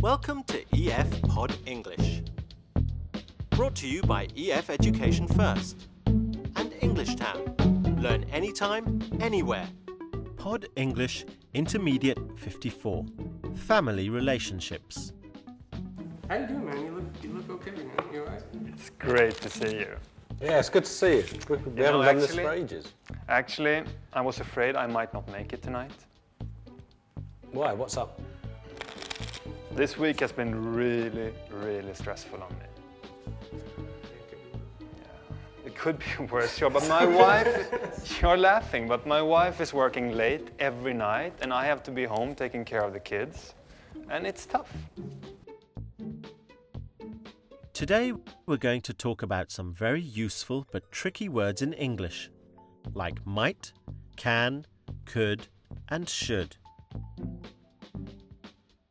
Welcome to EF Pod English. Brought to you by EF Education First and English Town. Learn anytime, anywhere. Pod English Intermediate 54. Family Relationships. How you doing, man? You look okay, man. You alright? It's great to see you. Yeah, it's good to see you. We haven't done this for ages. Actually, I was afraid I might not make it tonight. Why? What's up? This week has been really, really stressful on me. Yeah, it could be worse, sure, but my wife, you're laughing, but my wife is working late every night and I have to be home taking care of the kids. And it's tough. Today we're going to talk about some very useful but tricky words in English, like might, can, could, and should.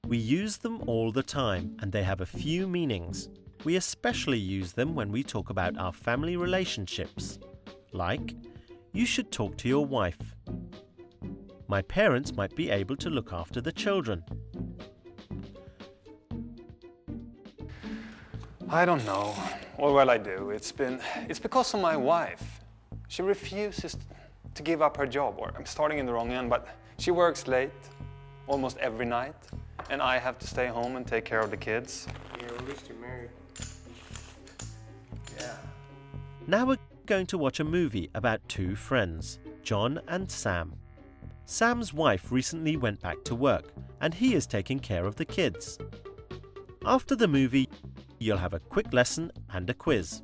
We use them all the time and they have a few meanings. We especially use them when we talk about our family relationships, like, you should talk to your wife. My parents might be able to look after the children. I don't know. Or well, I do. It's because of my wife. She refuses to give up her job, or I'm starting in the wrong end, but she works late almost every night, and I have to stay home and take care of the kids. Yeah, at least you're married. Yeah. Now we're going to watch a movie about two friends, John and Sam. Sam's wife recently went back to work, and he is taking care of the kids. After the movie, you'll have a quick lesson and a quiz.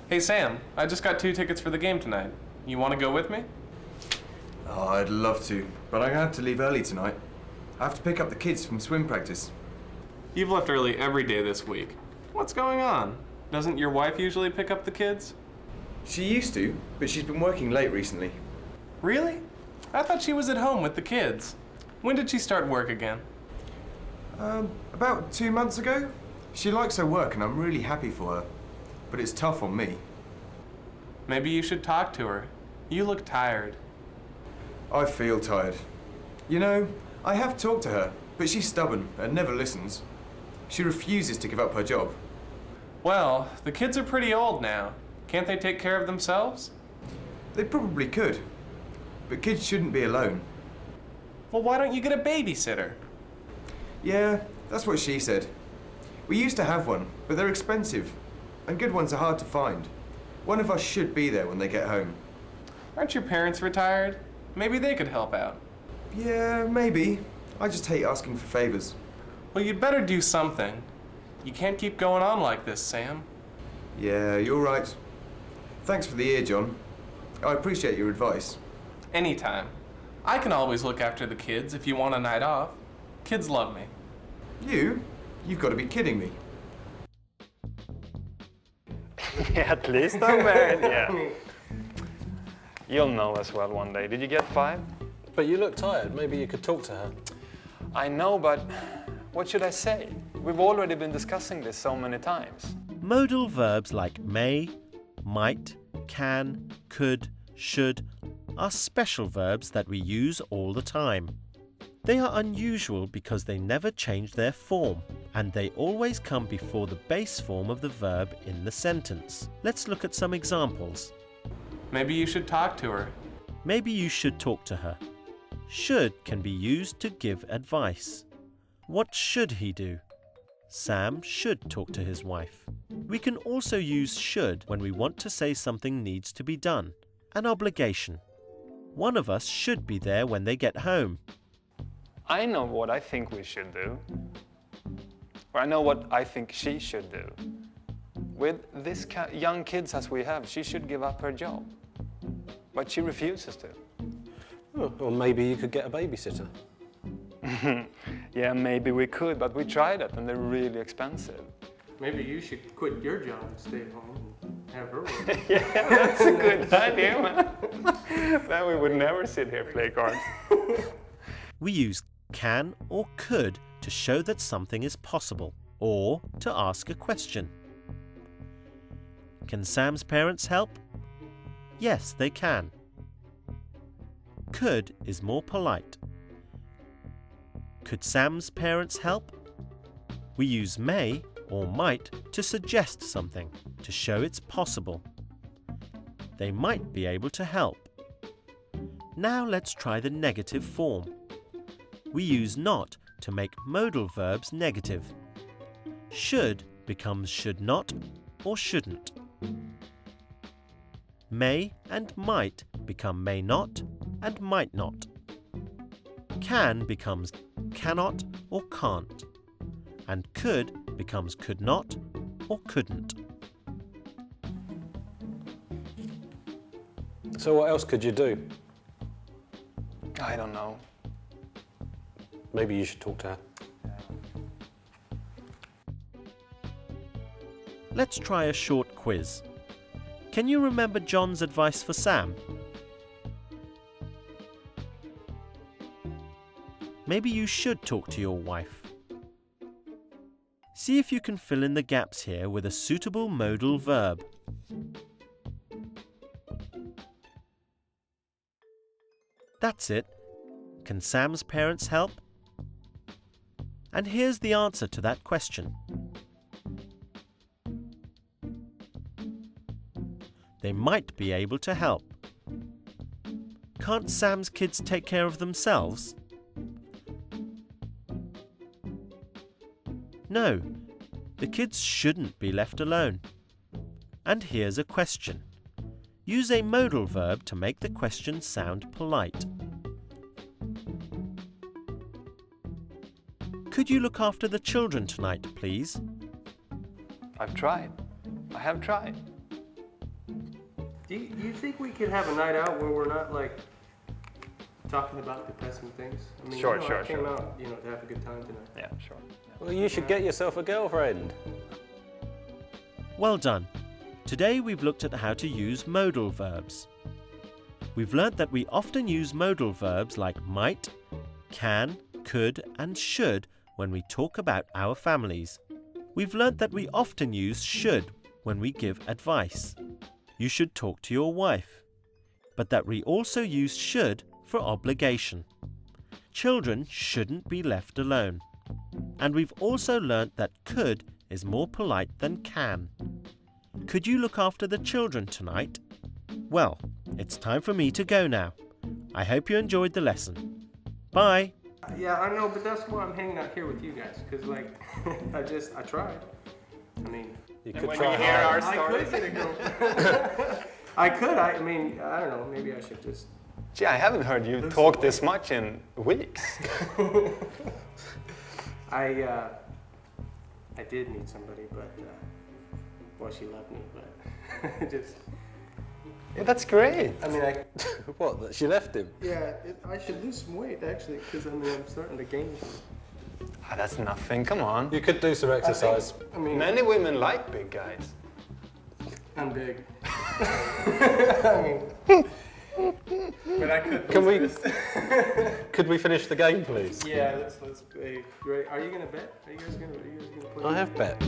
Hey, Sam, I just got 2 tickets for the game tonight. You want to go with me? Oh, I'd love to, but I'm going to have to leave early tonight. I have to pick up the kids from swim practice. You've left early every day this week. What's going on? Doesn't your wife usually pick up the kids? She used to, but she's been working late recently. Really? I thought she was at home with the kids. When did she start work again? About 2 months ago. She likes her work and I'm really happy for her, but it's tough on me. Maybe you should talk to her. You look tired. I feel tired. You know, I have talked to her, but she's stubborn and never listens. She refuses to give up her job. Well, the kids are pretty old now. Can't they take care of themselves? They probably could, but kids shouldn't be alone. Well, why don't you get a babysitter? Yeah, that's what she said. We used to have one, but they're expensive, and good ones are hard to find. One of us should be there when they get home. Aren't your parents retired? Maybe they could help out. Yeah, maybe. I just hate asking for favors. Well, you'd better do something. You can't keep going on like this, Sam. Yeah, you're right. Thanks for the ear, John. I appreciate your advice. Anytime. I can always look after the kids if you want a night off. Kids love me. You? You've got to be kidding me. Yeah, at least I'm married, yeah. You'll know as well one day. Did you get 5? But you look tired. Maybe you could talk to her. I know, but what should I say? We've already been discussing this so many times. Modal verbs like may, might, can, could, should are special verbs that we use all the time. They are unusual because they never change their form, and they always come before the base form of the verb in the sentence. Let's look at some examples. Maybe you should talk to her. Maybe you should talk to her. Should can be used to give advice. What should he do? Sam should talk to his wife. We can also use should when we want to say something needs to be done. An obligation. One of us should be there when they get home. I know what I think we should do. Or I know what I think she should do. With this young kids as we have, she should give up her job. But she refuses to. Oh, or maybe you could get a babysitter. Yeah, maybe we could, but we tried it and they're really expensive. Maybe you should quit your job and stay at home and have her work. Yeah, that's a good idea, man. Then we would never sit here and play cards. We use can or could to show that something is possible, or to ask a question. Can Sam's parents help? Yes, they can. Could is more polite. Could Sam's parents help? We use may or might to suggest something, to show it's possible. They might be able to help. Now let's try the negative form. We use not to make modal verbs negative. Should becomes should not or shouldn't. May and might become may not and might not. Can becomes cannot or can't. And could becomes could not or couldn't. So what else could you do? I don't know. Maybe you should talk to her. Let's try a short quiz. Can you remember John's advice for Sam? Maybe you should talk to your wife. See if you can fill in the gaps here with a suitable modal verb. That's it. Can Sam's parents help? And here's the answer to that question. They might be able to help. Can't Sam's kids take care of themselves? No, the kids shouldn't be left alone. And here's a question. Use a modal verb to make the question sound polite. Could you look after the children tonight, please? I've tried. I have tried. Do you think we could have a night out where we're not like talking about depressing things? I mean, Sure, I sure, came sure. out, to have a good time tonight. Yeah, sure. Well, you should get yourself a girlfriend. Well done. Today we've looked at how to use modal verbs. We've learnt that we often use modal verbs like might, can, could and should when we talk about our families. We've learnt that we often use should when we give advice. You should talk to your wife. But that we also use should for obligation. Children shouldn't be left alone. And we've also learnt that could is more polite than can. Could you look after the children tonight? Well, it's time for me to go now. I hope you enjoyed the lesson. Bye! Yeah, I know, but that's why I'm hanging out here with you guys, because, I tried. I mean, You could when try you hear hard. our I could stories. get a girlfriend. I could, I don't know, maybe I should just... Gee, I haven't heard you talk this much in weeks. I did meet somebody, but, she loved me, but just... Yeah, that's great. I mean, What, that she left him? yeah, I should lose some weight, actually, because, I'm starting to gain. That's nothing, come on. You could do some exercise. Many women like big guys. I'm big. I mean, but I could. Can we- lose this. Could we finish the game, please? Yeah, let's play. Great. Are you gonna bet? Are you guys gonna play? I have bet.